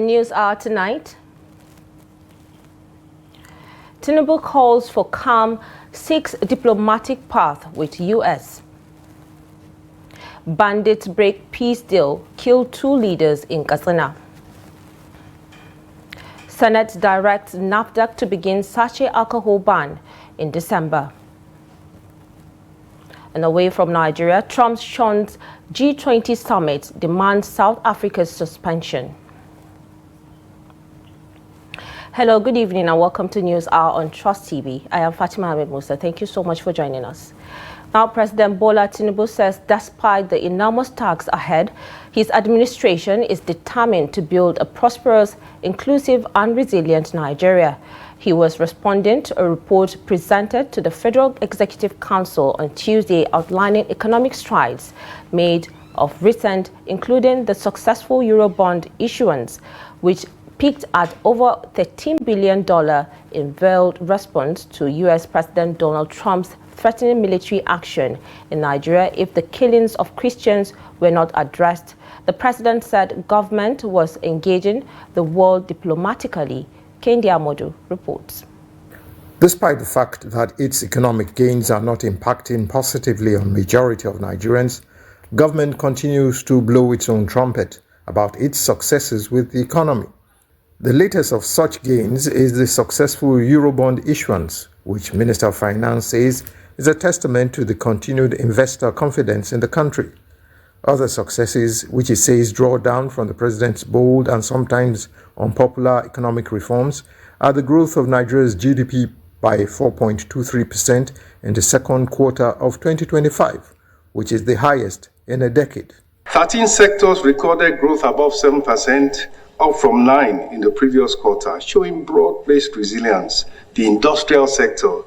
News Hour tonight. Tinubu calls for calm, seeks diplomatic path with U.S. Bandits break peace deal, kill 2 leaders in Katsina. Senate directs NAFDAC to begin sachet alcohol ban in December. And away from Nigeria, Trump shuns G20 summit, demands South Africa's suspension. Hello, good evening and welcome to News Hour on Trust TV. I am Fatima Ahmed Musa. Thank you so much for joining us. Now, President Bola Tinubu says despite the enormous tasks ahead, his administration is determined to build a prosperous, inclusive and resilient Nigeria. He was responding to a report presented to the Federal Executive Council on Tuesday outlining economic strides made of recent, including the successful Eurobond issuance, which peaked at over $13 billion in veiled response to U.S. President Donald Trump's threatening military action in Nigeria if the killings of Christians were not addressed. The president said government was engaging the world diplomatically. Kendi Amodu reports. Despite the fact that its economic gains are not impacting positively on the majority of Nigerians, government continues to blow its own trumpet about its successes with the economy. The latest of such gains is the successful Eurobond issuance, which Minister of Finance says is a testament to the continued investor confidence in the country. Other successes, which it says draw down from the president's bold and sometimes unpopular economic reforms, are the growth of Nigeria's GDP by 4.23% in the second quarter of 2025, which is the highest in a decade. 13 sectors recorded growth above 7%, up from 9 in the previous quarter, showing broad-based resilience. The industrial sector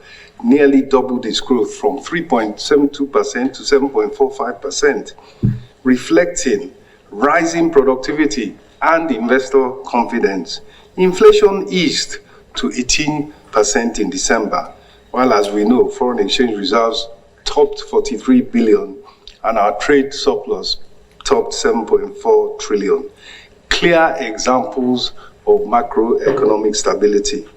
nearly doubled its growth from 3.72% to 7.45%, reflecting rising productivity and investor confidence. Inflation eased to 18% in December, while, as we know, foreign exchange reserves topped 43 billion and our trade surplus topped 7.4 trillion. Clear examples of macroeconomic stability.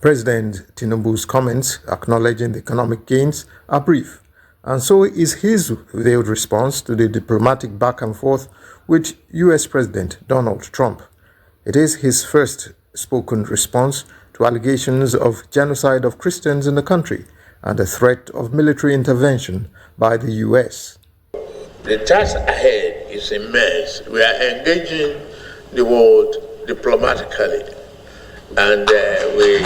President Tinubu's comments acknowledging the economic gains are brief, and so is his veiled response to the diplomatic back and forth with U.S. President Donald Trump. It is his first spoken response to allegations of genocide of Christians in the country and the threat of military intervention by the U.S. The task ahead is immense. We are engaging the world diplomatically, and we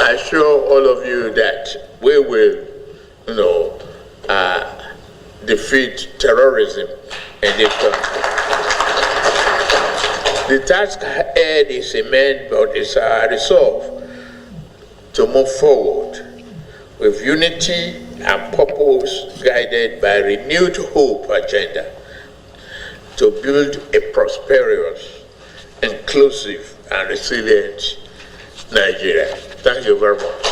assure all of you that we will, defeat terrorism in this country. The task ahead is immense, but it's our resolve to move forward with unity and purpose, guided by renewed hope agenda, to build a prosperous, inclusive, and resilient Nigeria. Thank you very much.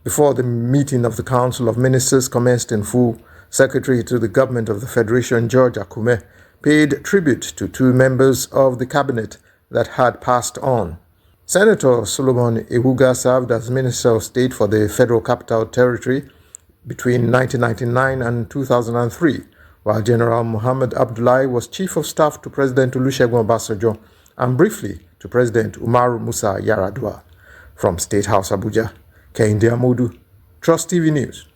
Before the meeting of the Council of Ministers commenced in full, Secretary to the Government of the Federation, George Akume, paid tribute to 2 members of the cabinet that had passed on. Senator Solomon Ehuga served as Minister of State for the Federal Capital Territory between 1999 and 2003, while General Muhammad Abdullahi was Chief of Staff to President Olusegun Obasanjo and briefly to President Umaru Musa Yar'Adua. From State House Abuja, Kendi Amodu, Trust TV News.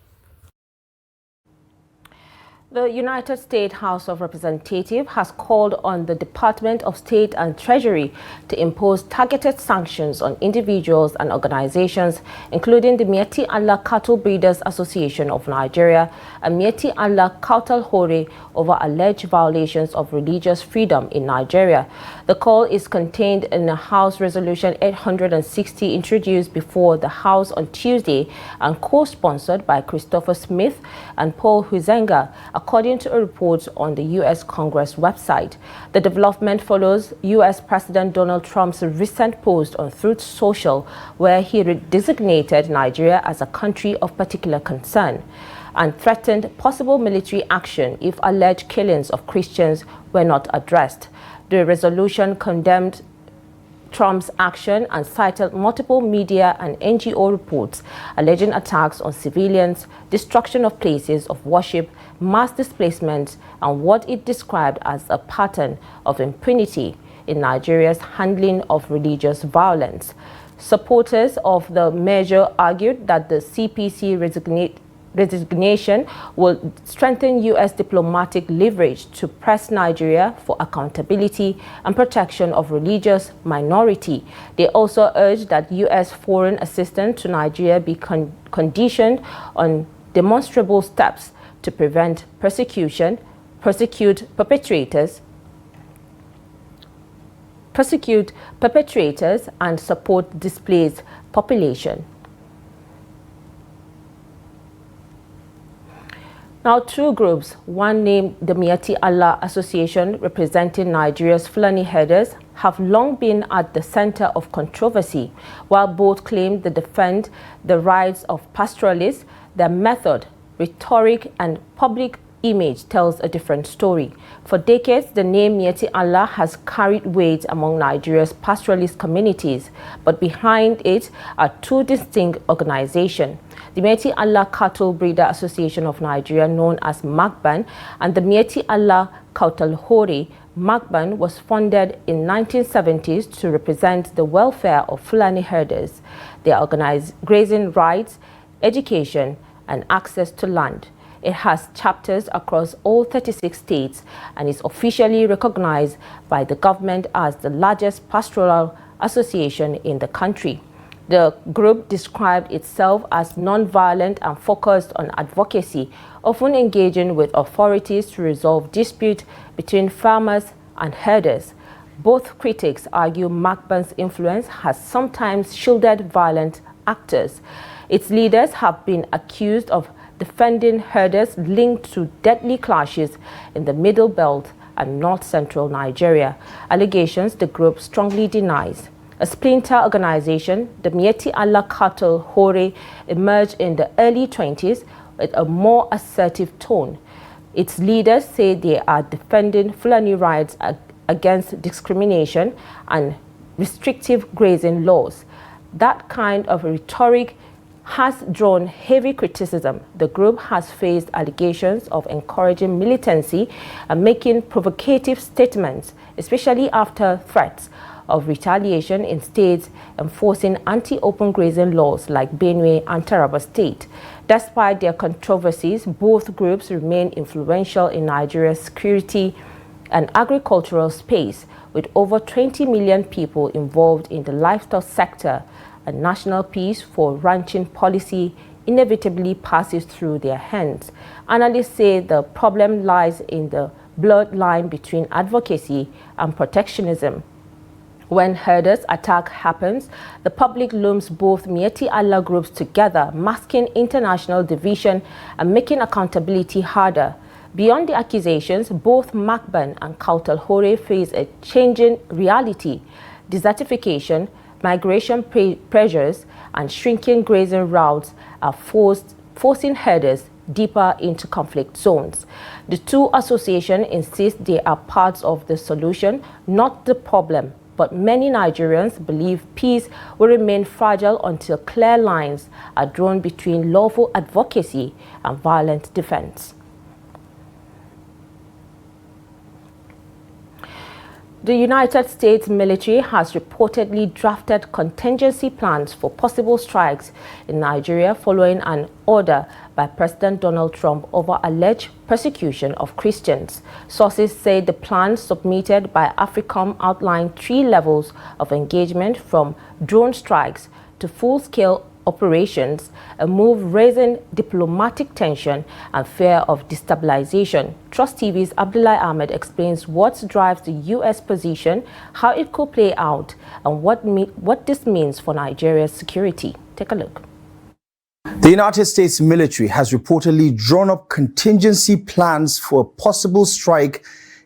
The United States House of Representatives has called on the Department of State and Treasury to impose targeted sanctions on individuals and organizations, including the Miyetti Allah Cattle Breeders Association of Nigeria and Miyetti Allah Cattle Hore, over alleged violations of religious freedom in Nigeria. The call is contained in the House Resolution 860 introduced before the House on Tuesday and co-sponsored by Christopher Smith and Paul Huizenga, according to a report on the U.S. Congress website. The development follows U.S. President Donald Trump's recent post on Truth Social, where he designated Nigeria as a country of particular concern. and threatened possible military action if alleged killings of Christians were not addressed. The resolution condemned Trump's action and cited multiple media and NGO reports alleging attacks on civilians, destruction of places of worship, mass displacement, and what it described as a pattern of impunity in Nigeria's handling of religious violence. Supporters of the measure argued that the CPC resignation will strengthen U.S. diplomatic leverage to press Nigeria for accountability and protection of religious minority. They also urged that U.S. foreign assistance to Nigeria be conditioned on demonstrable steps to prevent persecute perpetrators, and support displaced population. Now, two groups, one named the Miyetti Allah Association representing Nigeria's Fulani herders, have long been at the center of controversy. While both claim to defend the rights of pastoralists, their method, rhetoric, and public image tells a different story. For decades, the name Miyetti Allah has carried weight among Nigeria's pastoralist communities, but behind it are two distinct organizations: the Miyetti Allah Cattle Breeder Association of Nigeria, known as MACBAN, and the Miyetti Allah Kautal Hore. MACBAN was founded in 1970s to represent the welfare of Fulani herders. They organize grazing rights, education, and access to land. It has chapters across all 36 states and is officially recognized by the government as the largest pastoral association in the country. The group described itself as non-violent and focused on advocacy, often engaging with authorities to resolve disputes between farmers and herders. Both critics argue MACBAN's influence has sometimes shielded violent actors. Its leaders have been accused of defending herders linked to deadly clashes in the Middle Belt and north-central Nigeria, allegations the group strongly denies. A splinter organization, the Miyetti Allah Cattle Hore, emerged in the early 20s with a more assertive tone. Its leaders say they are defending Fulani rights against discrimination and restrictive grazing laws. That kind of rhetoric has drawn heavy criticism. The group has faced allegations of encouraging militancy and making provocative statements, especially after threats of retaliation in states enforcing anti-open grazing laws like Benue and Taraba State. Despite their controversies, both groups remain influential in Nigeria's security and agricultural space, with over 20 million people involved in the livestock sector. A national peace for ranching policy inevitably passes through their hands. Analysts say the problem lies in the blurred line between advocacy and protectionism. When herders' attack happens, the public looms both Miyetti Allah groups together, masking international division and making accountability harder. Beyond the accusations, both MACBAN and Kautal Hore face a changing reality. Desertification, migration pressures, and shrinking grazing routes are forcing herders deeper into conflict zones. The two associations insist they are parts of the solution, not the problem, but many Nigerians believe peace will remain fragile until clear lines are drawn between lawful advocacy and violent defense. The United States military has reportedly drafted contingency plans for possible strikes in Nigeria following an order by President Donald Trump over alleged persecution of Christians. Sources say the plans submitted by AFRICOM outline 3 levels of engagement, from drone strikes to full-scale operations, a move raising diplomatic tension and fear of destabilization. Trust TV's Abdullah Ahmed explains what drives the U.S. position, how it could play out, and what this means for Nigeria's security. Take a look. The United States military has reportedly drawn up contingency plans for a possible strike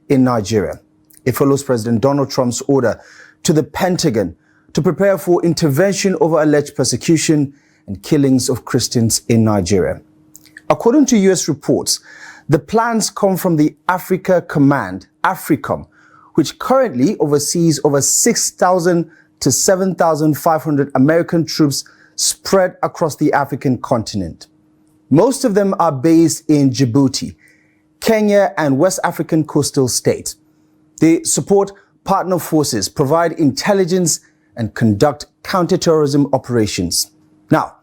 in Nigeria. It follows President Donald Trump's order to the Pentagon to prepare for intervention over alleged persecution and killings of Christians in Nigeria. According to US reports, the plans come from the Africa Command, AFRICOM, which currently oversees over 6,000 to 7,500 American troops spread across the African continent. Most of them are based in Djibouti, Kenya, and West African coastal states. They support partner forces, provide intelligence, and conduct counterterrorism operations. Now,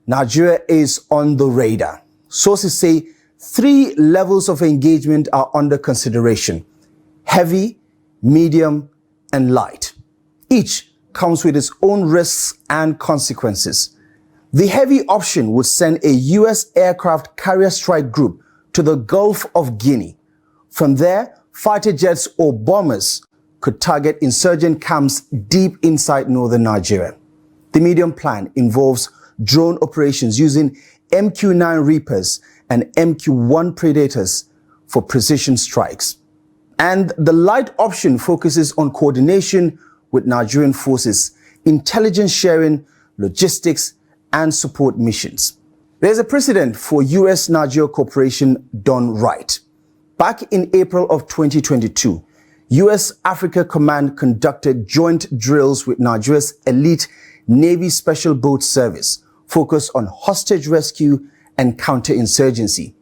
Nigeria is on the radar. Sources say 3 levels of engagement are under consideration: heavy, medium, and light. Each comes with its own risks and consequences. The heavy option would send a U.S. aircraft carrier strike group to the Gulf of Guinea. From there, fighter jets or bombers could target insurgent camps deep inside northern Nigeria. The medium plan involves drone operations using MQ-9 Reapers and MQ-1 Predators for precision strikes. And the light option focuses on coordination with Nigerian forces, intelligence sharing, logistics, and support missions. There's a precedent for US-Nigeria cooperation done right. Back in April of 2022, US Africa Command conducted joint drills with Nigeria's elite Navy Special Boat Service, focused on hostage rescue and counterinsurgency.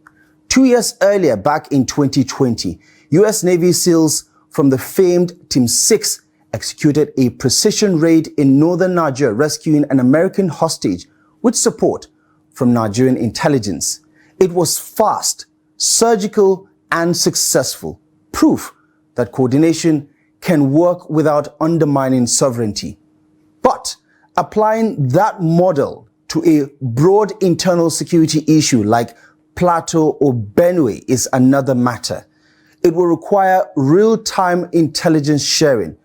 2 years earlier, back in 2020, US Navy SEALs from the famed Team 6 executed a precision raid in northern Nigeria, rescuing an American hostage with support from Nigerian intelligence. It was fast, surgical, and successful, proof that coordination can work without undermining sovereignty. But applying that model to a broad internal security issue like Plateau or Benue is another matter. It will require real-time intelligence sharing,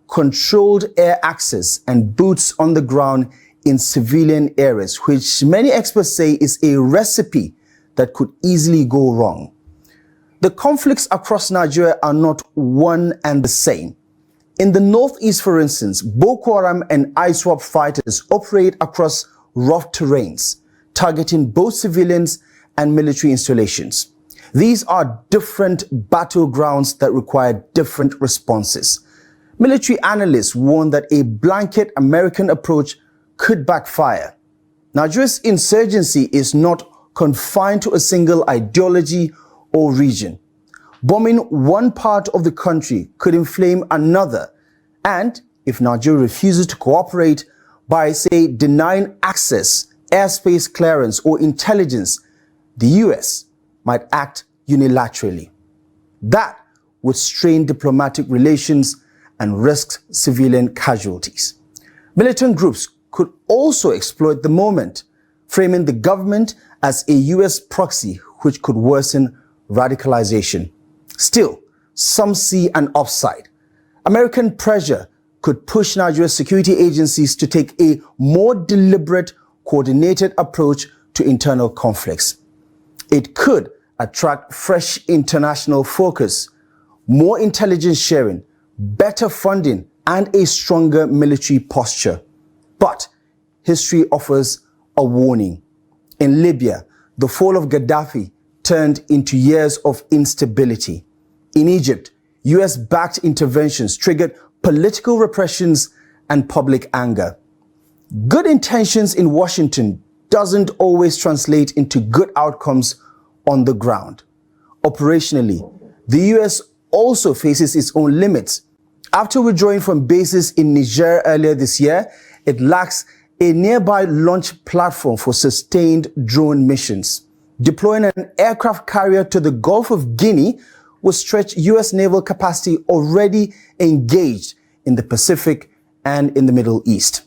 controlled air access, and boots on the ground in civilian areas, which many experts say is a recipe that could easily go wrong. The conflicts across Nigeria are not one and the same. In the northeast, for instance, Boko Haram and ISWAP fighters operate across rough terrains, targeting both civilians and military installations. These are different battlegrounds that require different responses. Military analysts warn that a blanket American approach could backfire. Nigeria's insurgency is not confined to a single ideology or region. Bombing one part of the country could inflame another, and if Nigeria refuses to cooperate by, say, denying access, airspace clearance, or intelligence, the US might act unilaterally. That would strain diplomatic relations and risk civilian casualties. Militant groups could also exploit the moment, framing the government as a US proxy, which could worsen radicalization. Still, some see an upside. American pressure could push Nigeria's security agencies to take a more deliberate, coordinated approach to internal conflicts. It could attract fresh international focus, more intelligence sharing, better funding, and a stronger military posture. But history offers a warning. In Libya, the fall of Gaddafi turned into years of instability. In Egypt, US-backed interventions triggered political repressions and public anger. Good intentions in Washington doesn't always translate into good outcomes on the ground. Operationally, the US also faces its own limits. After withdrawing from bases in Niger earlier this year, it lacks a nearby launch platform for sustained drone missions. Deploying an aircraft carrier to the Gulf of Guinea will stretch US naval capacity already engaged in the Pacific and in the Middle East.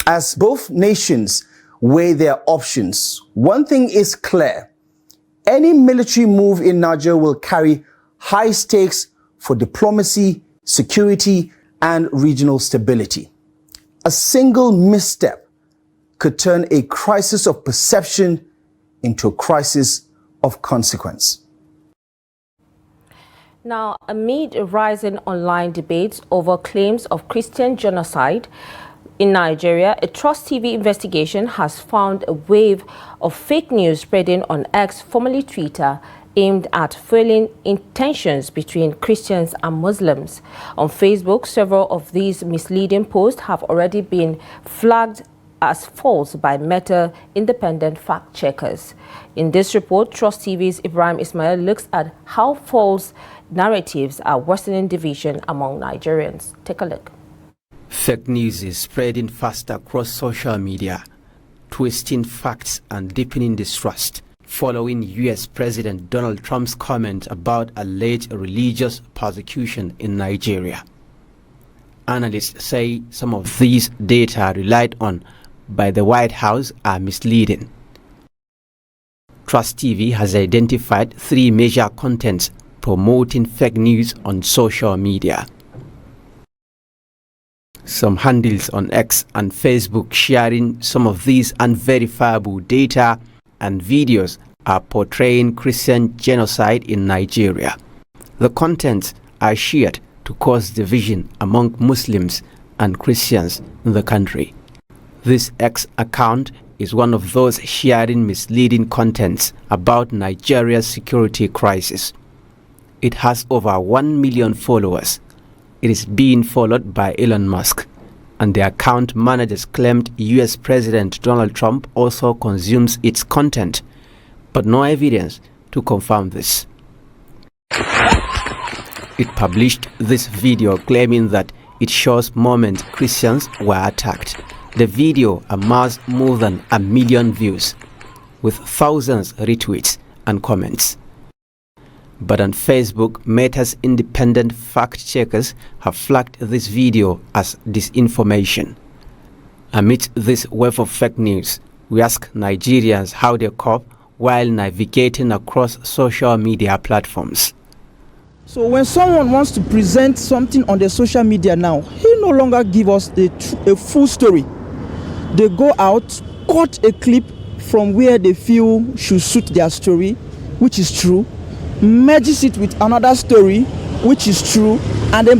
As both nations weigh their options, one thing is clear: any military move in Nigeria will carry high stakes for diplomacy, security, and regional stability. A single misstep could turn a crisis of perception into a crisis of consequence. Now, amid rising online debates over claims of Christian genocide, In Nigeria, a Trust TV investigation has found a wave of fake news spreading on X, formerly Twitter, aimed at fueling tensions between Christians and Muslims. On Facebook, several of these misleading posts have already been flagged as false by Meta independent fact-checkers. In this report, Trust TV's Ibrahim Ismail looks at how false narratives are worsening division among Nigerians. Take a look. Fake news is spreading fast across social media, twisting facts and deepening distrust, following U.S. President Donald Trump's comment about alleged religious persecution in Nigeria. Analysts say some of these data relied on by the White House are misleading. Trust TV has identified 3 major contents promoting fake news on social media. Some handles on X and Facebook sharing some of these unverifiable data and videos are portraying Christian genocide in Nigeria. The contents are shared to cause division among Muslims and Christians in the country. This X account is one of those sharing misleading contents about Nigeria's security crisis. It has over 1 million followers. It is being followed by Elon Musk, and the account managers claimed U.S. President Donald Trump also consumes its content, but no evidence to confirm this. It published this video claiming that it shows moments Christians were attacked. The video amassed more than 1 million views, with thousands retweets and comments. But on Facebook, Meta's independent fact-checkers have flagged this video as disinformation. Amid this wave of fake news, we ask Nigerians how they cope while navigating across social media platforms. So when someone wants to present something on the social media now, he no longer gives us a full story. They go out, cut a clip from where they feel should suit their story, which is true, merges it with another story, which is true, and then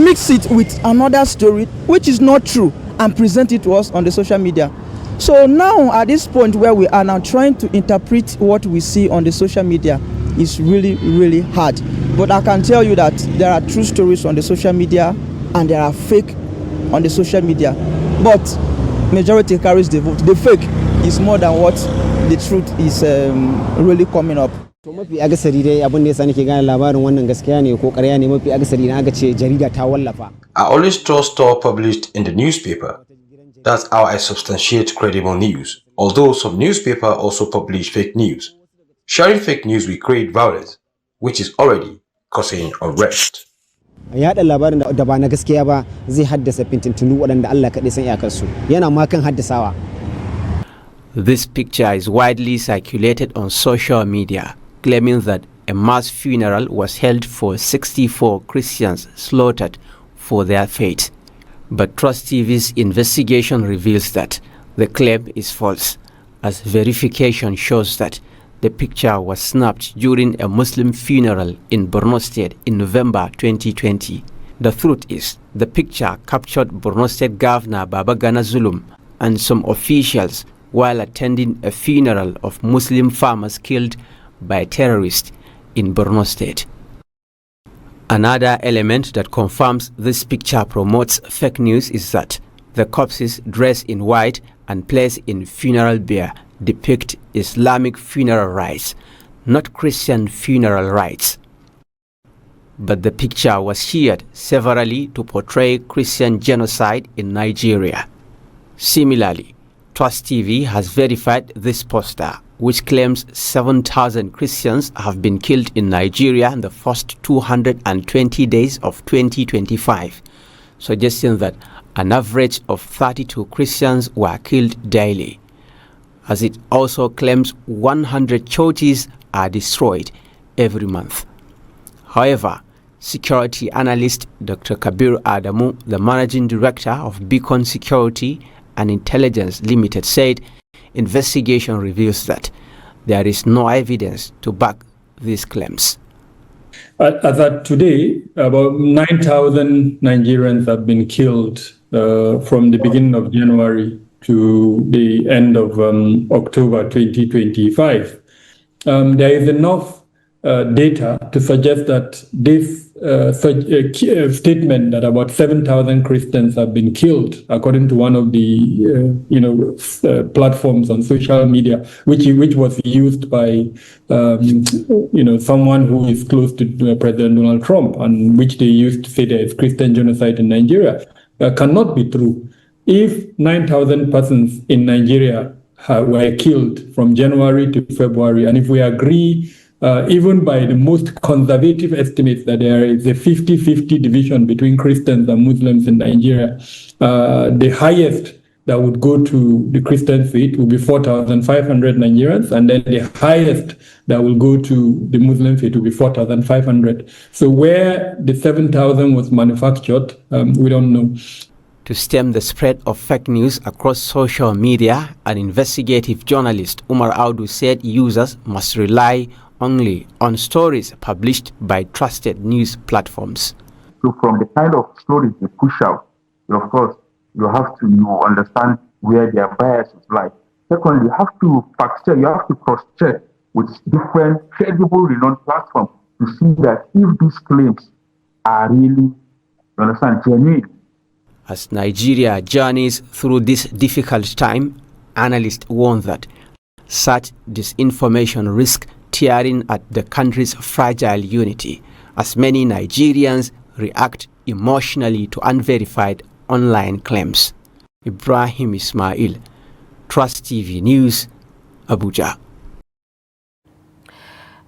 mix it with another story, which is not true, and present it to us on the social media. So now, at this point where we are now trying to interpret what we see on the social media is really, really hard. But I can tell you that there are true stories on the social media and there are fake on the social media. But majority carries the vote. The fake is more than what the truth is really coming up. To mafi akasari dai abin da yasa nake gane labarin wannan gaskiya ne ko ƙarya ne mafi akasari na aka ce jarida ta wallafa. I always trust story published in the newspaper. That's how I substantiate credible news. Although some newspapers also publish fake news. Sharing fake news will create violence, which is already causing unrest. Yaɗa labarin da ba na gaskiya ba zai haddasa fitintunu waɗanda Allah kaɗai san iyakarsu. Yana ma kan haddasawa. This picture is widely circulated on social media, claiming that a mass funeral was held for 64 Christians slaughtered for their faith. But Trust TV's investigation reveals that the claim is false, as verification shows that the picture was snapped during a Muslim funeral in Borno State in November 2020. The truth is, the picture captured Borno State Governor Babagana Zulum and some officials while attending a funeral of Muslim farmers killed by terrorists in Borno State. Another element that confirms this picture promotes fake news is that the corpses dressed in white and placed in funeral bier depict Islamic funeral rites, not Christian funeral rites. But the picture was shared severally to portray Christian genocide in Nigeria. Similarly, Trust TV has verified this poster, which claims 7,000 Christians have been killed in Nigeria in the first 220 days of 2025, suggesting that an average of 32 Christians were killed daily. As it also claims 100 churches are destroyed every month. However, security analyst Dr. Kabir Adamu, the managing director of Beacon Security and Intelligence Limited, said investigation reveals that there is no evidence to back these claims. As at today, about 9,000 Nigerians have been killed from the beginning of January to the end of October 2025. There is enough data to suggest that this statement that about 7,000 Christians have been killed, according to one of the platforms on social media, which was used by someone who is close to President Donald Trump, and which they used to say there is Christian genocide in Nigeria, cannot be true. If 9,000 persons in Nigeria were killed from January to February, and if we agree, even by the most conservative estimates, that there is a 50-50 division between Christians and Muslims in Nigeria, the highest that would go to the Christian faith will be 4,500 Nigerians, and then the highest that will go to the Muslim faith will be 4,500. So where the 7,000 was manufactured, we don't know. To stem the spread of fake news across social media, an investigative journalist, Umar Audu, said users must rely only on stories published by trusted news platforms. So from the kind of stories they push out, of course, you have to understand where their biases lie. Secondly, you have to fact-check, you have to cross-check with different credible, renowned platforms to see that if these claims are really, genuine. As Nigeria journeys through this difficult time, analysts warn that such disinformation risks tearing at the country's fragile unity, as many Nigerians react emotionally to unverified online claims. Ibrahim Ismail, Trust TV News, Abuja.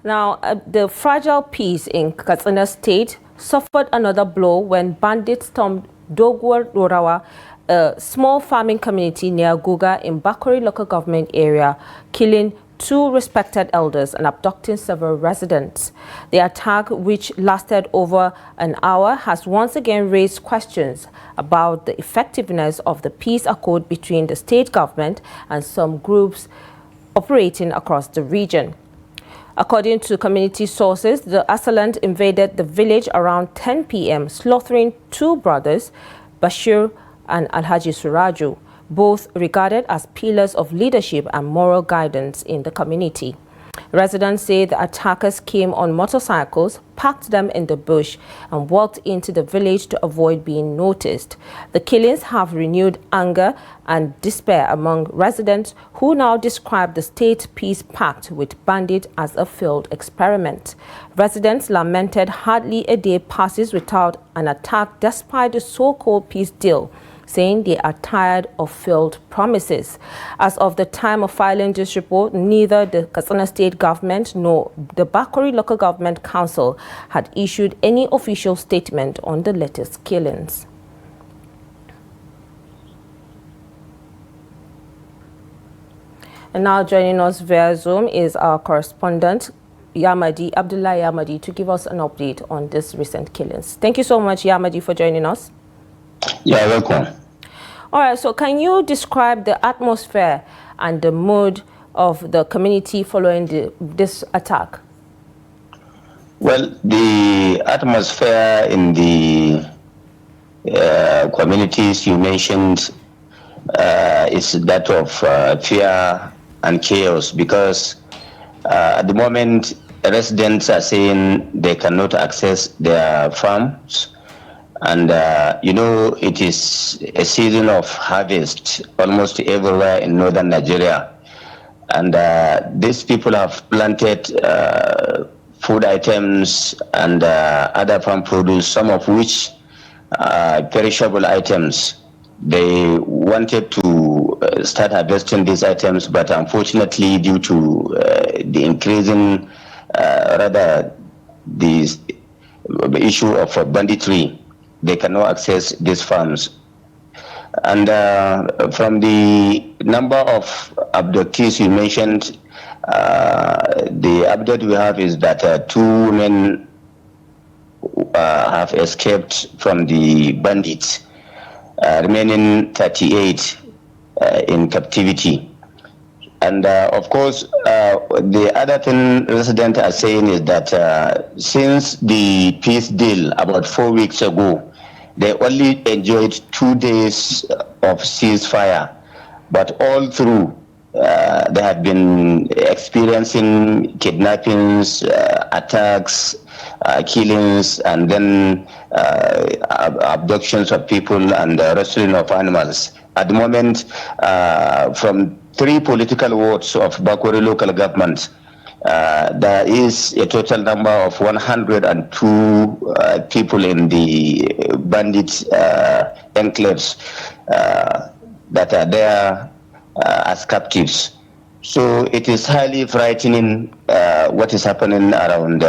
Now, the fragile peace in Katsina State suffered another blow when bandits stormed Doguwar Dorawa, a small farming community near Guga in Bakori local government area, killing 2 respected elders and abducting several residents. The attack, which lasted over an hour, has once again raised questions about the effectiveness of the peace accord between the state government and some groups operating across the region. According to community sources, the assailant invaded the village around 10 p.m., slaughtering 2 brothers, Bashir and Alhaji Suraju, both regarded as pillars of leadership and moral guidance in the community. Residents say the attackers came on motorcycles, parked them in the bush, and walked into the village to avoid being noticed. The killings have renewed anger and despair among residents, who now describe the state peace pact with bandits as a failed experiment. Residents lamented hardly a day passes without an attack despite the so-called peace deal, saying they are tired of failed promises. As of the time of filing this report, neither the Katsina State government nor the Bakori Local Government Council had issued any official statement on the latest killings. And now joining us via Zoom is our correspondent, Abdullah Yamadi, to give us an update on this recent killings. Thank you so much, Yamadi, for joining us. Yeah, welcome. All right, so can you describe the atmosphere and the mood of the community following this attack? Well, the atmosphere in the communities you mentioned is that of fear and chaos, because at the moment residents are saying they cannot access their farms. And, it is a season of harvest almost everywhere in northern Nigeria. And these people have planted food items and other farm produce, some of which are perishable items. They wanted to start harvesting these items, but unfortunately, due to the increasing, the issue of banditry, they cannot access these farms. And from the number of abductees you mentioned, the update we have is that 2 women have escaped from the bandits, remaining 38 in captivity. And of course, the other thing residents are saying is that since the peace deal about 4 weeks ago, They only enjoyed 2 days of ceasefire, but all through they had been experiencing kidnappings, attacks, killings, and then abductions of people and wrestling of animals. At the moment, from 3 political wards of Bakwari local government, there is a total number of 102 people in the bandit enclaves that are there as captives. So it is highly frightening what is happening around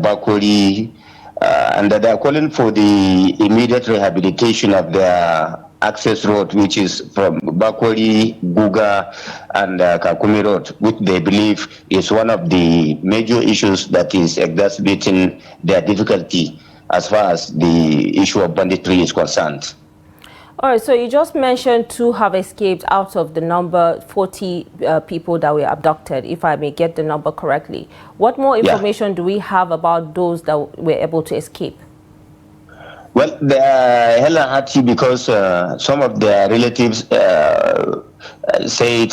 Bakwari, and they are calling for the immediate rehabilitation of their access road, which is from Bakwari, Buga, and Kakumi Road, which they believe is one of the major issues that is exacerbating their difficulty as far as the issue of banditry is concerned. All right, so you just mentioned 2 have escaped out of the number 40 people that were abducted, if I may get the number correctly. What more information do we have about those that were able to escape? Well, they are hella happy because some of their relatives said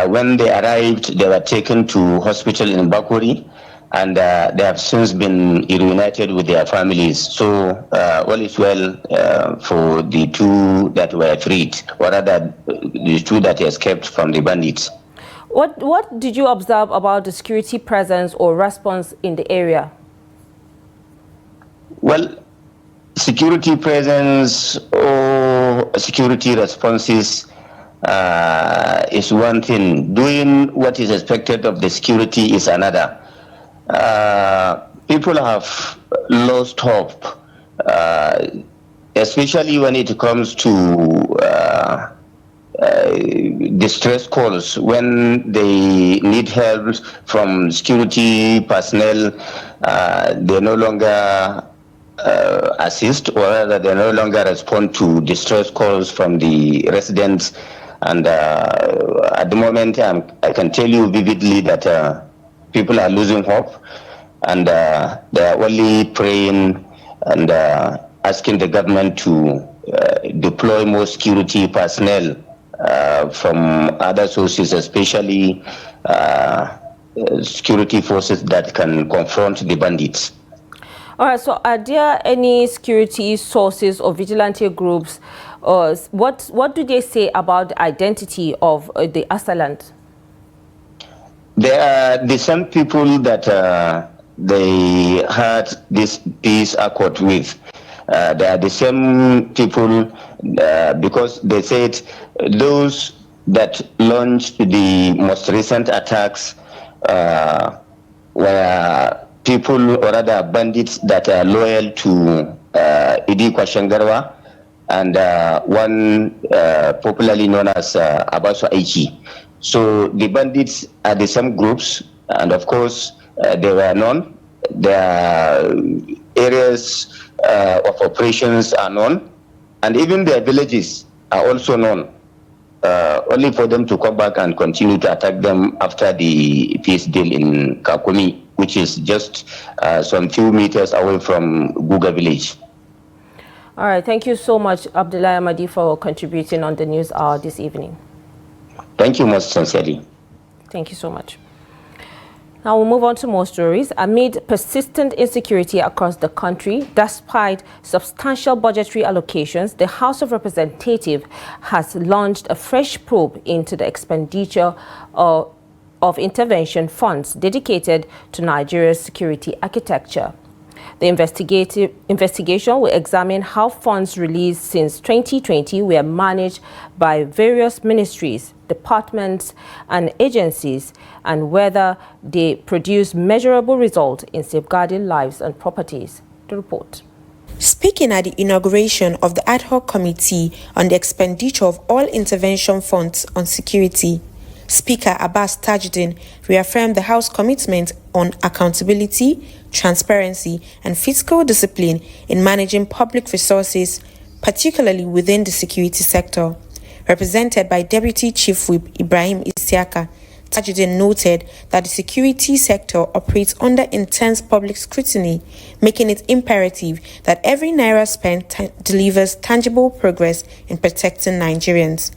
when they arrived, they were taken to hospital in Bakwari, and they have since been reunited with their families. So all is well for the 2 that were freed, or rather the 2 that escaped from the bandits. What did you observe about the security presence or response in the area? Well, security presence or security responses is one thing. Doing what is expected of the security is another. People have lost hope, especially when it comes to distress calls. When they need help from security personnel, they no longer assist, or rather they no longer respond to distress calls from the residents. And at the moment, I can tell you vividly that people are losing hope, and they are only praying and asking the government to deploy more security personnel from other sources, especially security forces that can confront the bandits. All right, so are there any security sources or vigilante groups? What do they say about the identity of the assailant? They are the same people that they had this peace accord with. They are the same people because they said those that launched the most recent attacks were people, or rather bandits, that are loyal to Idi Kwashengarwa and one popularly known as Abasu Aiki. So the bandits are the same groups, and of course they were known. Their areas of operations are known, and even their villages are also known, only for them to come back and continue to attack them after the peace deal in Kakumi, which is just some few meters away from Guga village. All right, thank you so much, Abdullah Ahmadi, for contributing on the News Hour this evening. Thank you most sincerely. Thank you so much. Now we'll move on to more stories. Amid persistent insecurity across the country, despite substantial budgetary allocations, the House of Representatives has launched a fresh probe into the expenditure of intervention funds dedicated to Nigeria's security architecture. The investigation will examine how funds released since 2020 were managed by various ministries, departments and agencies, and whether they produce measurable results in safeguarding lives and properties. The report. Speaking at the inauguration of the ad hoc committee on the expenditure of all intervention funds on security, Speaker Abbas Tajuddin reaffirmed the House commitment on accountability, transparency, and fiscal discipline in managing public resources, particularly within the security sector. Represented by Deputy Chief Whip Ibrahim Isiaka, Tajudeen noted that the security sector operates under intense public scrutiny, making it imperative that every naira spent delivers tangible progress in protecting Nigerians.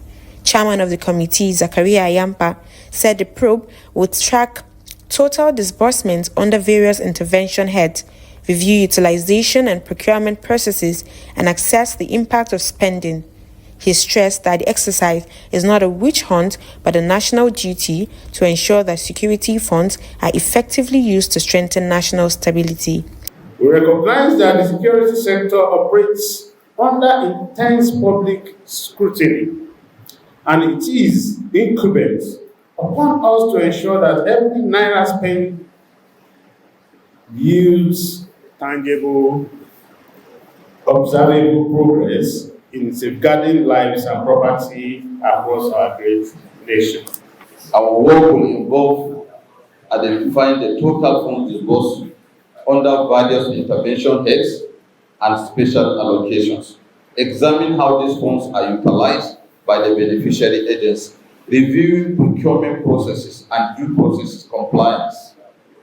Chairman of the committee, Zakaria Ayampa, said the probe would track total disbursements under various intervention heads, review utilization and procurement processes, and assess the impact of spending. He stressed that the exercise is not a witch hunt, but a national duty to ensure that security funds are effectively used to strengthen national stability. We recognize that the security sector operates under intense public scrutiny, and it is incumbent upon us to ensure that every naira spent yields tangible, observable progress in safeguarding lives and property across our great nation. Our work will involve identifying the total funds disbursed under various intervention heads and special allocations, examine how these funds are utilized by the beneficiary agents, reviewing procurement processes and due process compliance,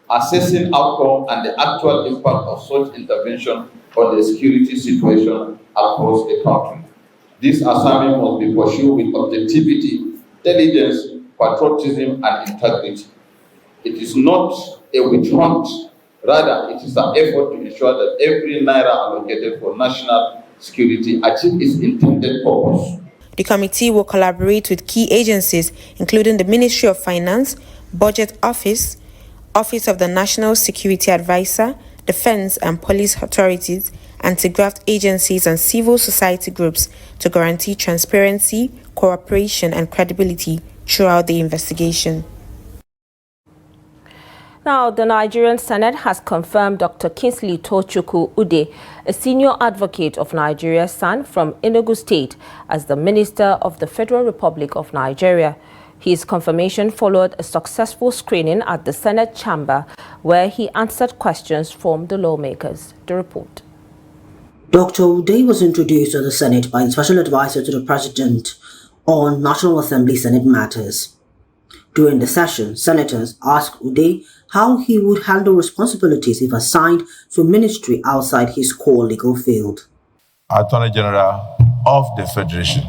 assessing outcome and the actual impact of such intervention on the security situation across the country. This assignment must be pursued with objectivity, diligence, patriotism, and integrity. It is not a witch hunt, rather it is an effort to ensure that every naira allocated for national security achieves its intended purpose. The committee will collaborate with key agencies, including the Ministry of Finance, Budget Office, Office of the National Security Advisor, Defense and Police Authorities, anti-graft agencies and civil society groups to guarantee transparency, cooperation and credibility throughout the investigation. Now, the Nigerian Senate has confirmed Dr. Kingsley Tochukwu Ude, a senior advocate of Nigeria's son from Enugu State, as the Minister of the Federal Republic of Nigeria. His confirmation followed a successful screening at the Senate chamber, where he answered questions from the lawmakers. The report. Dr. Ude was introduced to the Senate by the Special Advisor to the President on National Assembly Senate matters. During the session, senators asked Ude how he would handle responsibilities if assigned to a ministry outside his core legal field. Attorney General of the Federation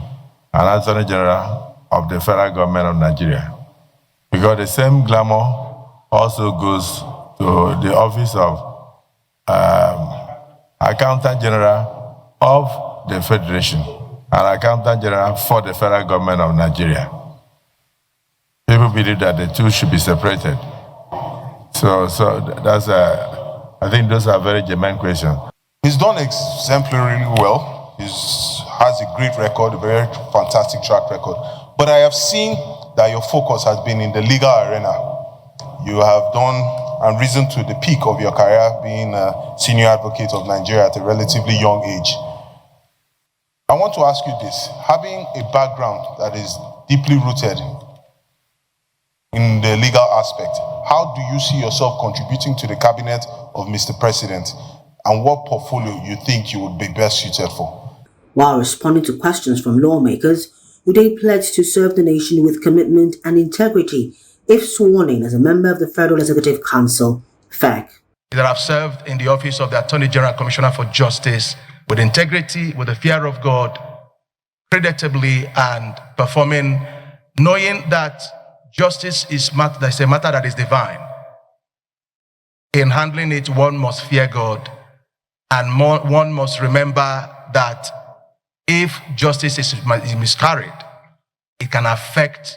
and Attorney General of the Federal Government of Nigeria. Because the same glamour also goes to the office of Accountant General of the Federation and Accountant General for the Federal Government of Nigeria. People believe that the two should be separated. So that's I think those are very germane questions. He's done exemplarily well. He has a great record, a very fantastic track record. But I have seen that your focus has been in the legal arena. You have done and risen to the peak of your career being a senior advocate of Nigeria at a relatively young age. I want to ask you this. Having a background that is deeply rooted in the legal aspect, how do you see yourself contributing to the cabinet of Mr. President, and what portfolio you think you would be best suited for? While responding to questions from lawmakers, Ude pledged to serve the nation with commitment and integrity if sworn in as a member of the Federal Executive Council, FEC. That I've served in the office of the Attorney General Commissioner for Justice with integrity, with the fear of God, creditably, and performing, knowing that justice is a matter that is divine. In handling it, one must fear God, and one must remember that if justice is miscarried, it can affect,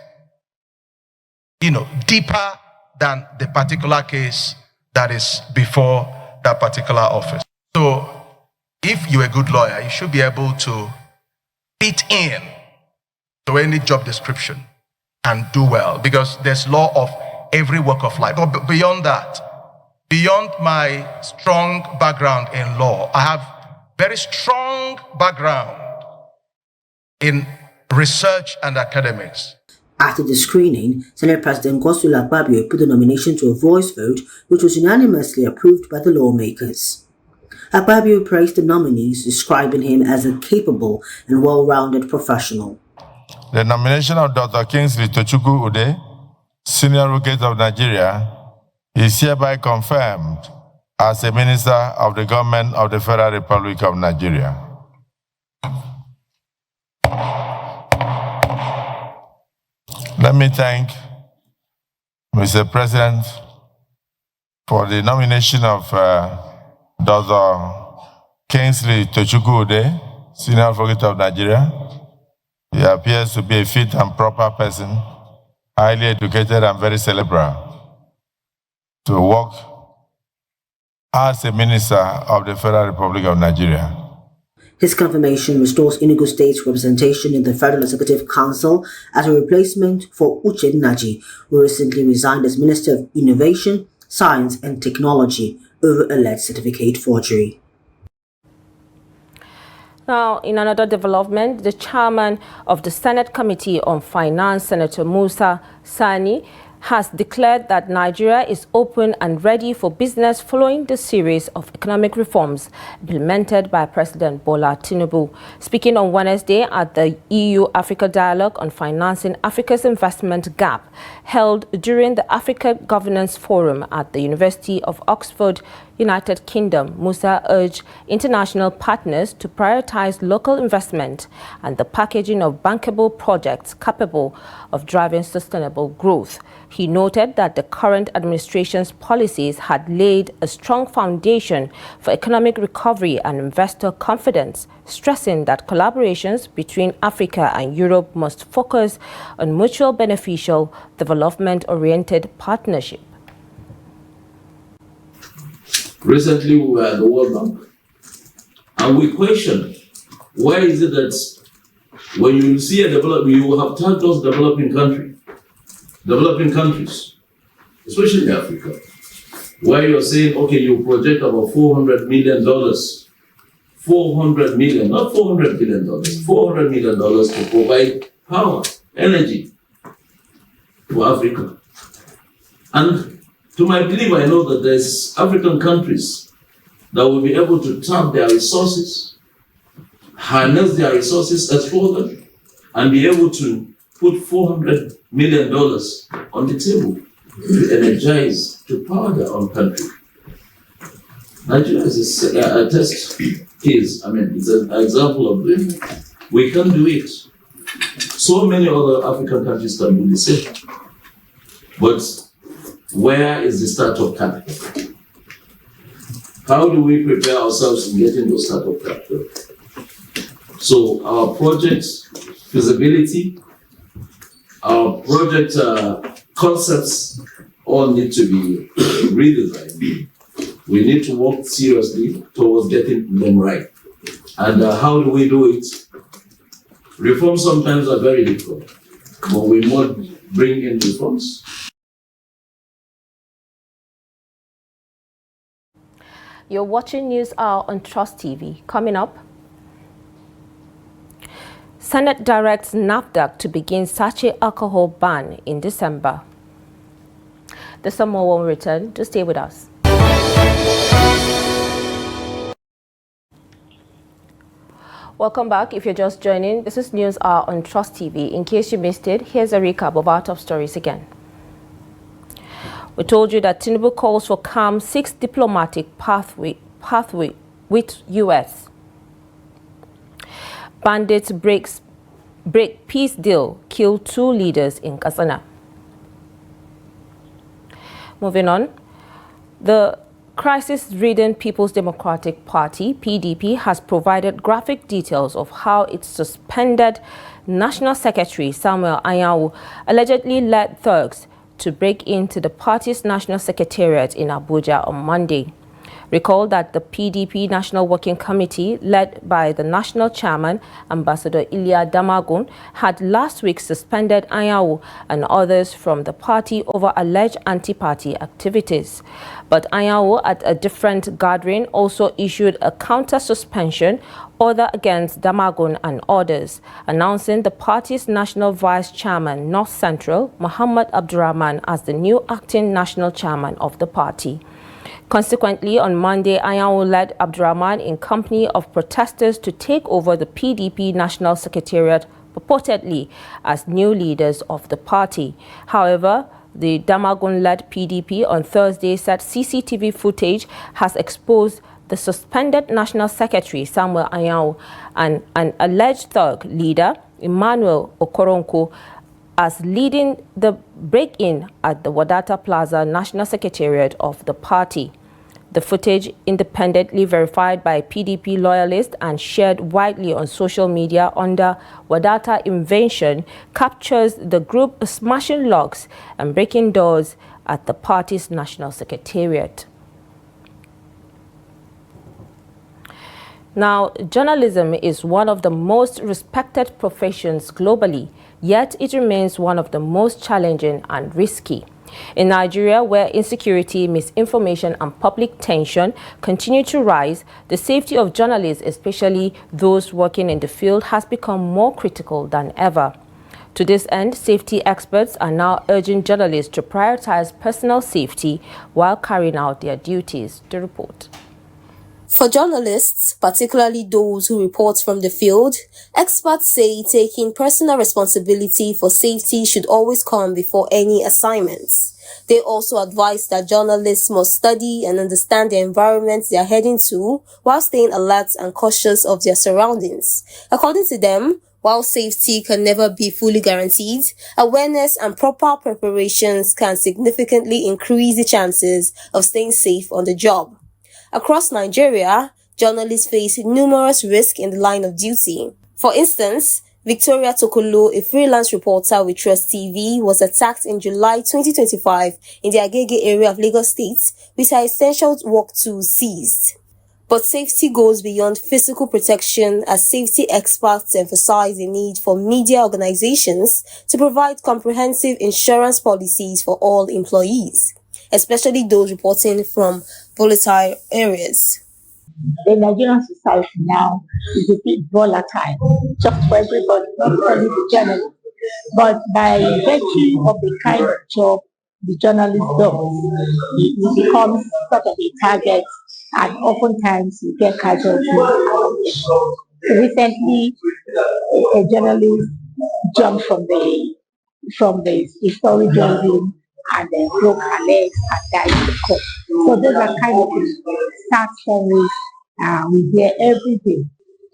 deeper than the particular case that is before that particular office. So, if you're a good lawyer, you should be able to fit in to any job description and do well, because there's law of every walk of life. But beyond that, beyond my strong background in law, I have very strong background in research and academics. After the screening, Senate President Godswill Akpabio put the nomination to a voice vote, which was unanimously approved by the lawmakers. Akpabio praised the nominees, describing him as a capable and well-rounded professional. The nomination of Dr. Kingsley Tochukwu Ude Senior Advocate of Nigeria, is hereby confirmed as a Minister of the Government of the Federal Republic of Nigeria. Let me thank Mr. President for the nomination of Dr. Kingsley Tochukwu, Senior Advocate of Nigeria. He appears to be a fit and proper person, highly educated and very cerebral, to work as a Minister of the Federal Republic of Nigeria. His confirmation restores Enugu State's representation in the Federal Executive Council as a replacement for Uche Nnaji, who recently resigned as Minister of Innovation, Science and Technology over alleged certificate forgery. Now, in another development, the chairman of the Senate Committee on Finance, Senator Musa Sani, has declared that Nigeria is open and ready for business following the series of economic reforms implemented by President Bola Tinubu. Speaking on Wednesday at the EU-Africa Dialogue on Financing Africa's Investment Gap, held during the Africa Governance Forum at the University of Oxford, United Kingdom, Musa urged international partners to prioritize local investment and the packaging of bankable projects capable of driving sustainable growth. He noted that the current administration's policies had laid a strong foundation for economic recovery and investor confidence, stressing that collaborations between Africa and Europe must focus on mutual beneficial, development-oriented partnership. Recently, we were at the World Bank, and we questioned, why is it that when you see a development, you have tagged us developing countries, especially Africa, where you're saying, okay, you project about $400 million, 400 million, not $400 billion, $400 million to provide power, energy to Africa. And to my belief, I know that there's African countries that will be able to tap their resources, harness their resources, explore them, and be able to put $400 million on the table to energize, to power their own country. Nigeria is a test case. I mean, it's an example of doing it. We can do it. So many other African countries can do the same. But where is the startup capital? How do we prepare ourselves in getting those startup capital? So our project feasibility, our project concepts all need to be redesigned. We need to work seriously towards getting them right. And how do we do it? Reforms sometimes are very difficult, but we must bring in reforms. You're watching News Hour on Trust TV. Coming up, Senate directs NAFDAC to begin sachet alcohol ban in December. The summer won't return. To stay with us. Welcome back. If you're just joining, this is News Hour on Trust TV. In case you missed it, here's a recap of our top stories again. We told you that Tinubu calls for calm 6 diplomatic pathway with U.S. Bandits break peace deal, kill 2 leaders in Katsina. Moving on, the crisis-ridden People's Democratic Party, PDP, has provided graphic details of how its suspended National Secretary, Samuel Anyanwu, allegedly led thugs to break into the party's National Secretariat in Abuja on Monday. Recall that the PDP National Working Committee, led by the national chairman, Ambassador Ilia Damagun, had last week suspended Anyanwu and others from the party over alleged anti-party activities. But Anyanwu, at a different gathering, also issued a counter-suspension order against Damagun and others, announcing the party's national vice chairman, North Central, Muhammad Abdurrahman, as the new acting national chairman of the party. Consequently, on Monday, Anyanwu led Abdurrahman in company of protesters to take over the PDP National Secretariat, purportedly as new leaders of the party. However, The Damagun-led PDP on Thursday said CCTV footage has exposed the suspended National Secretary Samuel Anyao and an alleged thug leader, Emmanuel Okoronko, as leading the break-in at the Wadata Plaza National Secretariat of the party. The footage, independently verified by PDP loyalists and shared widely on social media under Wadata Invention, captures the group smashing locks and breaking doors at the party's National Secretariat. Now, journalism is one of the most respected professions globally, yet it remains one of the most challenging and risky. In Nigeria, where insecurity, misinformation and public tension continue to rise, the safety of journalists, especially those working in the field, has become more critical than ever. To this end, safety experts are now urging journalists to prioritize personal safety while carrying out their duties. The report. For journalists, particularly those who report from the field, experts say taking personal responsibility for safety should always come before any assignments. They also advise that journalists must study and understand the environment they are heading to while staying alert and cautious of their surroundings. According to them, while safety can never be fully guaranteed, awareness and proper preparations can significantly increase the chances of staying safe on the job. Across Nigeria, journalists face numerous risks in the line of duty. For instance, Victoria Tokolo, a freelance reporter with Trust TV, was attacked in July 2025 in the Agege area of Lagos State with her essential work tools seized. But safety goes beyond physical protection, as safety experts emphasize the need for media organizations to provide comprehensive insurance policies for all employees, especially those reporting from volatile areas. The Nigerian society now is a bit volatile, just for everybody, not only the journalists. But by virtue of the kind of job the journalist does, it becomes sort of a target, and oftentimes you get casualties. Recently, a journalist jumped from the story building and then broke her legs and died in the court. So those are kind of sad stories we hear every day.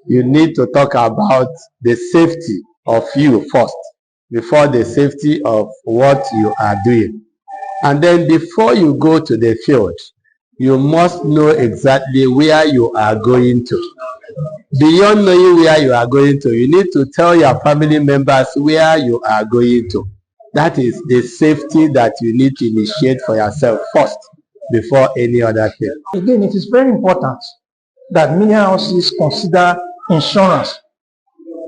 You need to talk about the safety of you first, before the safety of what you are doing. And then before you go to the field, you must know exactly where you are going to. Beyond knowing where you are going to, you need to tell your family members where you are going to. That is the safety that you need to initiate for yourself first, before any other thing. Again, it is very important that media houses consider insurance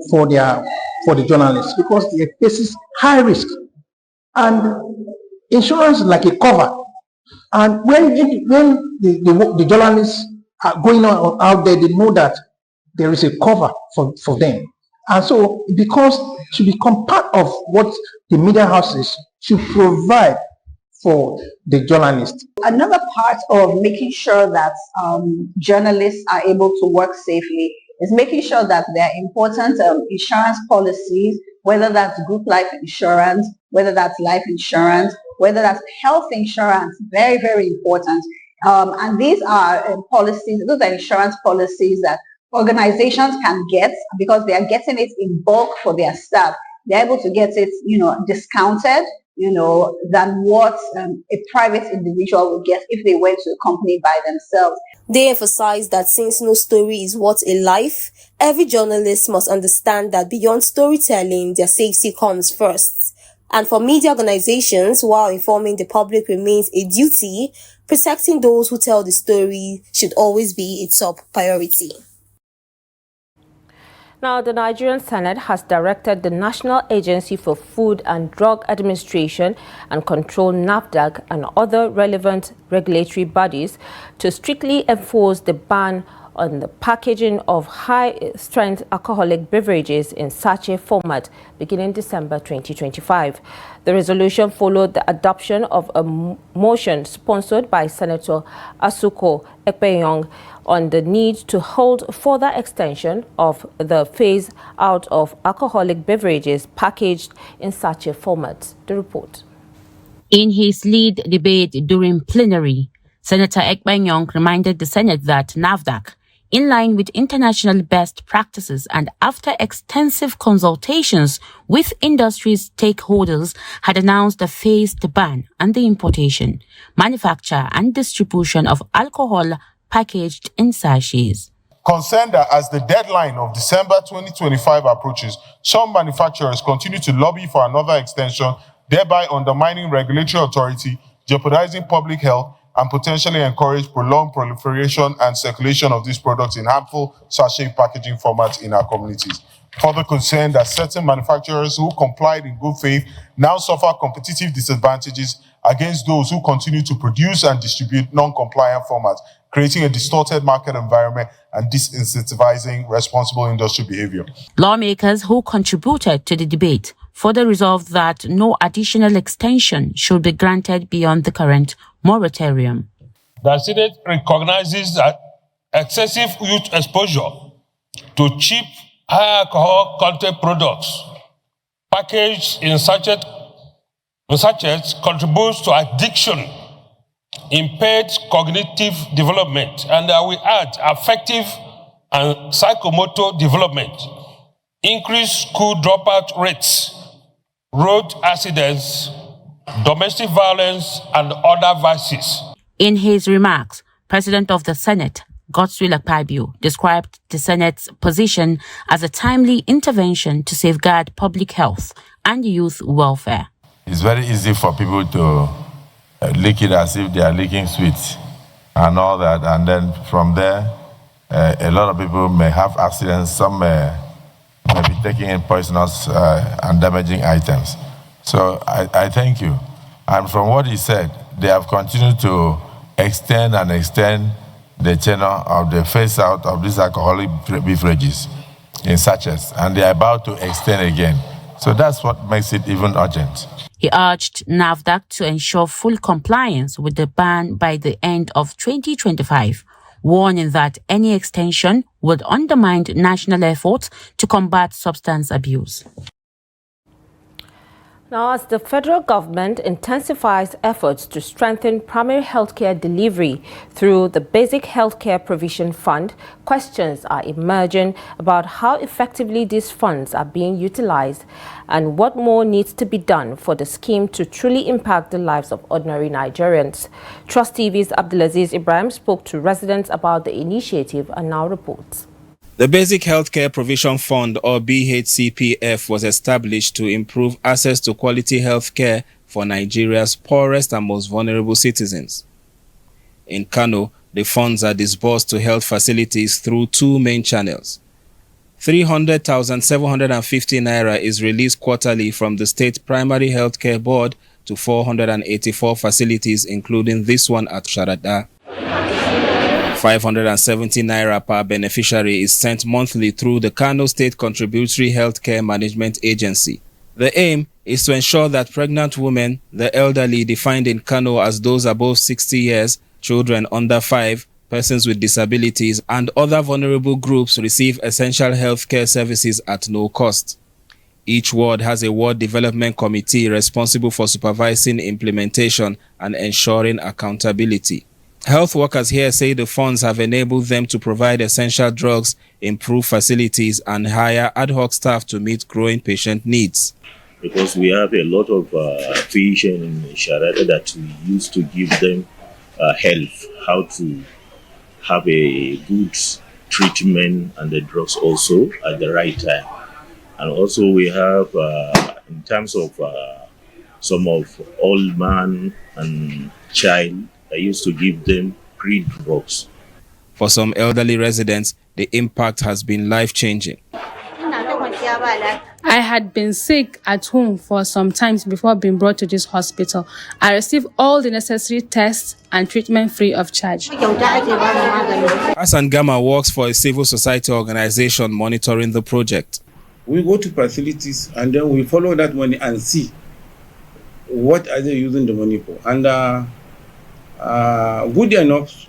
for the journalists, because they faces high risk, and insurance is like a cover. And when the journalists are going out there, they know that there is a cover for them. And so it should become part of what the media houses should provide for the journalists. Another part of making sure that journalists are able to work safely is making sure that there are important insurance policies, whether that's group life insurance, whether that's life insurance, whether that's health insurance, very, very important. And these are policies, those are insurance policies that organizations can get because they are getting it in bulk for their staff. They're able to get it, discounted, than what a private individual would get if they went to a company by themselves. They emphasize that since no story is worth a life, every journalist must understand that beyond storytelling, their safety comes first. And for media organizations, while informing the public remains a duty, protecting those who tell the story should always be a top priority. Now, the Nigerian Senate has directed the National Agency for Food and Drug Administration and Control (NAFDAC) and other relevant regulatory bodies to strictly enforce the ban on the packaging of high-strength alcoholic beverages in sachet format beginning December 2025. The resolution followed the adoption of a motion sponsored by Senator Asuko Ekpeyong on the need to hold further extension of the phase out of alcoholic beverages packaged in sachet format. The report. In his lead debate during plenary, Senator Ekpenyong reminded the Senate that NAFDAC, in line with international best practices and after extensive consultations with industry stakeholders, had announced a phased ban on the importation, manufacture and distribution of alcohol packaged in sachets. Concerned that as the deadline of December 2025 approaches, some manufacturers continue to lobby for another extension, thereby undermining regulatory authority, jeopardizing public health, and potentially encourage prolonged proliferation and circulation of these products in harmful sachet packaging formats in our communities. Further concerned that certain manufacturers who complied in good faith now suffer competitive disadvantages against those who continue to produce and distribute non-compliant formats, creating a distorted market environment and disincentivizing responsible industry behavior. Lawmakers who contributed to the debate further resolved that no additional extension should be granted beyond the current moratorium. The Senate recognizes that excessive youth exposure to cheap, high alcohol content products packaged in sachets contributes to addiction, impaired cognitive development, and we add affective and psychomotor development, increased school dropout rates, road accidents, domestic violence, and other vices. In his remarks, President of the Senate, Godswill Akpabio, described the Senate's position as a timely intervention to safeguard public health and youth welfare. It's very easy for people to lick it as if they are licking sweets and all that, and then from there, a lot of people may have accidents, some may be taking in poisonous and damaging items. So I thank you. And from what he said, they have continued to extend the tenure of the phase out of these alcoholic beverages in sachets, and they are about to extend again. So that's what makes it even urgent. He urged NAFDAC to ensure full compliance with the ban by the end of 2025, warning that any extension would undermine national efforts to combat substance abuse. Now, as the federal government intensifies efforts to strengthen primary healthcare delivery through the Basic Healthcare Provision Fund, questions are emerging about how effectively these funds are being utilized and what more needs to be done for the scheme to truly impact the lives of ordinary Nigerians. Trust TV's Abdulaziz Ibrahim spoke to residents about the initiative and now reports. The Basic Healthcare Provision Fund, or BHCPF, was established to improve access to quality health care for Nigeria's poorest and most vulnerable citizens. In Kano, the funds are disbursed to health facilities through two main channels. 300,750 naira is released quarterly from the State Primary Healthcare Board to 484 facilities, including this one at Sharada. 570 naira per beneficiary is sent monthly through the Kano State Contributory Healthcare Management Agency. The aim is to ensure that pregnant women, the elderly defined in Kano as those above 60 years, children under 5, persons with disabilities, and other vulnerable groups receive essential healthcare services at no cost. Each ward has a ward development committee responsible for supervising implementation and ensuring accountability. Health workers here say the funds have enabled them to provide essential drugs, improve facilities, and hire ad hoc staff to meet growing patient needs. Because we have a lot of patient in Sharada that we used to give them help, how to have a good treatment and the drugs also at the right time. And also we have, in terms of some of old man and child, I used to give them pre-drugs. For some elderly residents, the impact has been life-changing. I had been sick at home for some times before being brought to this hospital. I received all the necessary tests and treatment free of charge. Hassan Gama works for a civil society organization monitoring the project. We go to facilities and then we follow that money and see what are they using the money for. And good enough,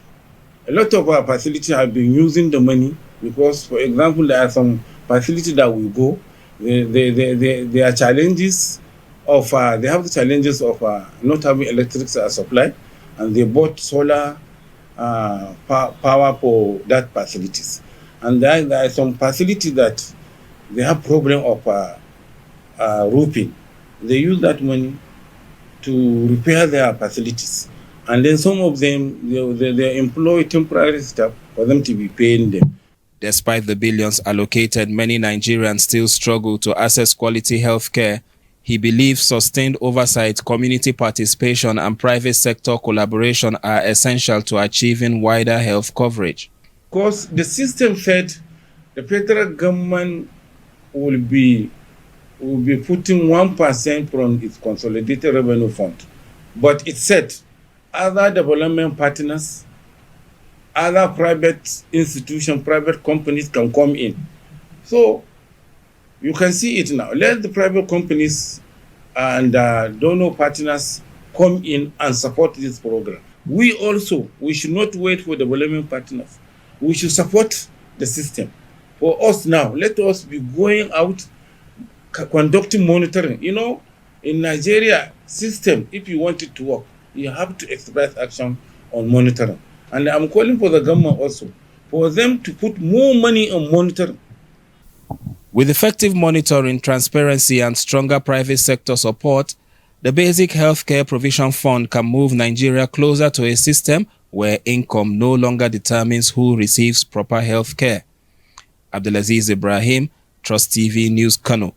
a lot of our facilities have been using the money because, for example, there are some facilities that we go, there are challenges of they have the challenges of not having electric supply, and they bought solar power for that facilities. And there are some facilities that they have problem of roofing. They use that money to repair their facilities. And then some of them, they employ temporary staff for them to be paying them. Despite the billions allocated, many Nigerians still struggle to access quality health care. He believes sustained oversight, community participation, and private sector collaboration are essential to achieving wider health coverage. Because the system said the federal government will be putting 1% from its consolidated revenue fund. But it said other development partners, other private institutions, private companies can come in. So you can see it now. Let the private companies and donor partners come in and support this program. We should not wait for development partners. We should support the system. For us now, let us be going out, conducting monitoring. You know, in Nigeria system, if you want it to work, you have to express action on monitoring. And I'm calling for the government also, for them to put more money on monitoring. With effective monitoring, transparency, and stronger private sector support, the Basic Healthcare Provision Fund can move Nigeria closer to a system where income no longer determines who receives proper health care. Abdulaziz Ibrahim, Trust TV News, Kano.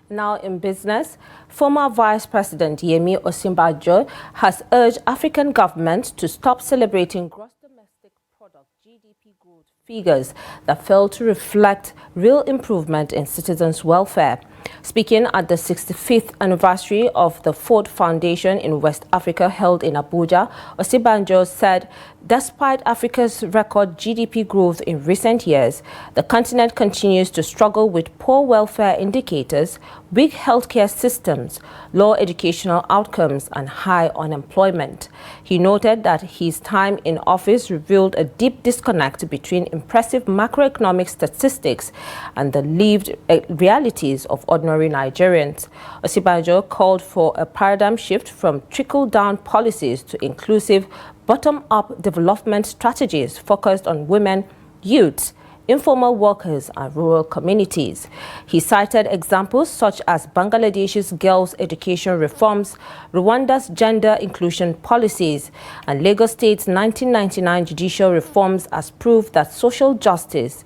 Now in business, former Vice President Yemi Osinbajo has urged African governments to stop celebrating gross domestic product (GDP) growth figures that fail to reflect real improvement in citizens' welfare. Speaking at the 65th anniversary of the Ford Foundation in West Africa held in Abuja, Osinbajo said, despite Africa's record GDP growth in recent years, the continent continues to struggle with poor welfare indicators, weak healthcare systems, low educational outcomes, and high unemployment. He noted that his time in office revealed a deep disconnect between impressive macroeconomic statistics and the lived realities of ordinary Nigerians. Osinbajo called for a paradigm shift from trickle-down policies to inclusive, bottom-up development strategies focused on women, youths, informal workers, and rural communities. He cited examples such as Bangladesh's girls' education reforms, Rwanda's gender inclusion policies, and Lagos State's 1999 judicial reforms as proof that social justice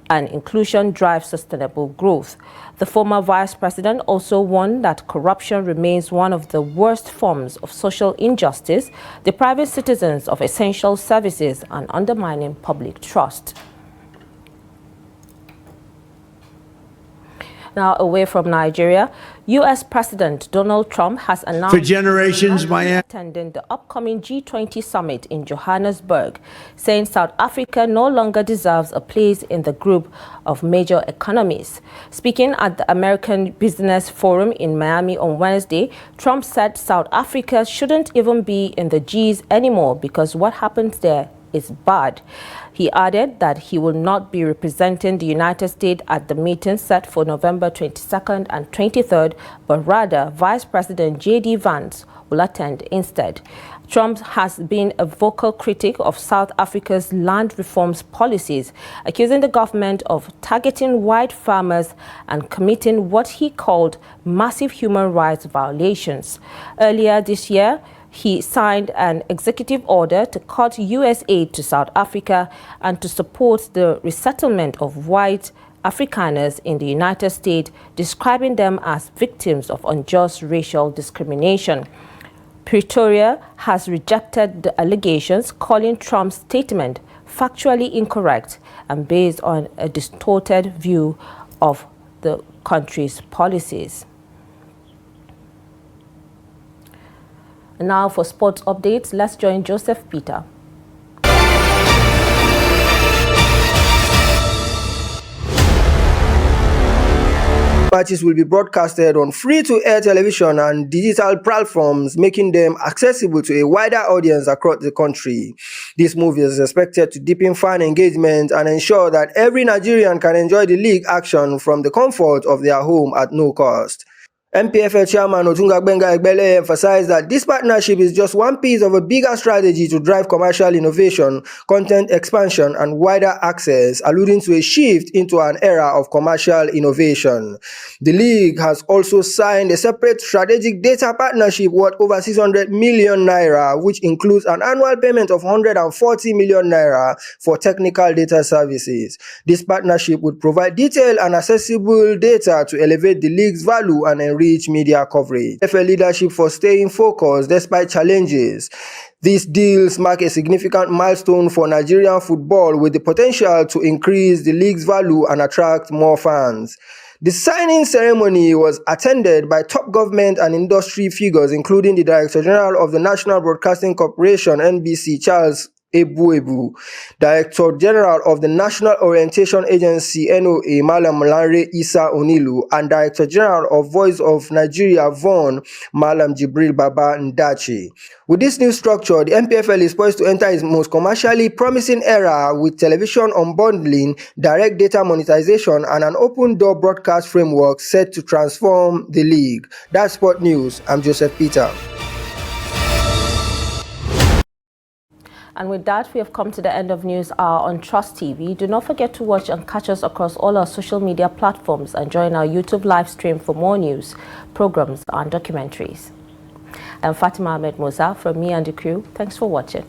and inclusion drive sustainable growth. The former vice president also warned that corruption remains one of the worst forms of social injustice, depriving citizens of essential services and undermining public trust. Now, away from Nigeria, U.S. President Donald Trump has announced attending the upcoming G20 summit in Johannesburg, saying South Africa no longer deserves a place in the group of major economies. Speaking at the American Business Forum in Miami on Wednesday, Trump said South Africa shouldn't even be in the Gs anymore because what happens there is bad. He added that he will not be representing the United States at the meeting set for November 22nd and 23rd, but rather Vice President J.D. Vance will attend instead. Trump has been a vocal critic of South Africa's land reforms policies, accusing the government of targeting white farmers and committing what he called massive human rights violations. Earlier this year, he signed an executive order to cut U.S. aid to South Africa and to support the resettlement of white Afrikaners in the United States, describing them as victims of unjust racial discrimination. Pretoria has rejected the allegations, calling Trump's statement factually incorrect and based on a distorted view of the country's policies. Now for sports updates, let's join Joseph Peter. Matches will be broadcasted on free-to-air television and digital platforms, making them accessible to a wider audience across the country. This move is expected to deepen fan engagement and ensure that every Nigerian can enjoy the league action from the comfort of their home at no cost. MPFL Chairman Otunga Gbenga Egbele emphasized that this partnership is just one piece of a bigger strategy to drive commercial innovation, content expansion, and wider access, alluding to a shift into an era of commercial innovation. The league has also signed a separate strategic data partnership worth over 600 million naira, which includes an annual payment of 140 million naira for technical data services. This partnership would provide detailed and accessible data to elevate the league's value and enrich media coverage. FL leadership for staying focused despite challenges. These deals mark a significant milestone for Nigerian football with the potential to increase the league's value and attract more fans. The signing ceremony was attended by top government and industry figures, including the Director General of the National Broadcasting Corporation, NBC, Charles Ebu, Director General of the National Orientation Agency, NOA, Malam Lanre Isa Onilu, and Director General of Voice of Nigeria, VON, Malam Jibril Baba Ndachi. With this new structure, the MPFL is poised to enter its most commercially promising era with television unbundling, direct data monetization, and an open-door broadcast framework set to transform the league. That's Sport News. I'm Joseph Peter. And with that, we have come to the end of News Hour on Trust TV. Do not forget to watch and catch us across all our social media platforms and join our YouTube live stream for more news, programs, and documentaries. I'm Fatima Ahmed Musa from me and the crew. Thanks for watching.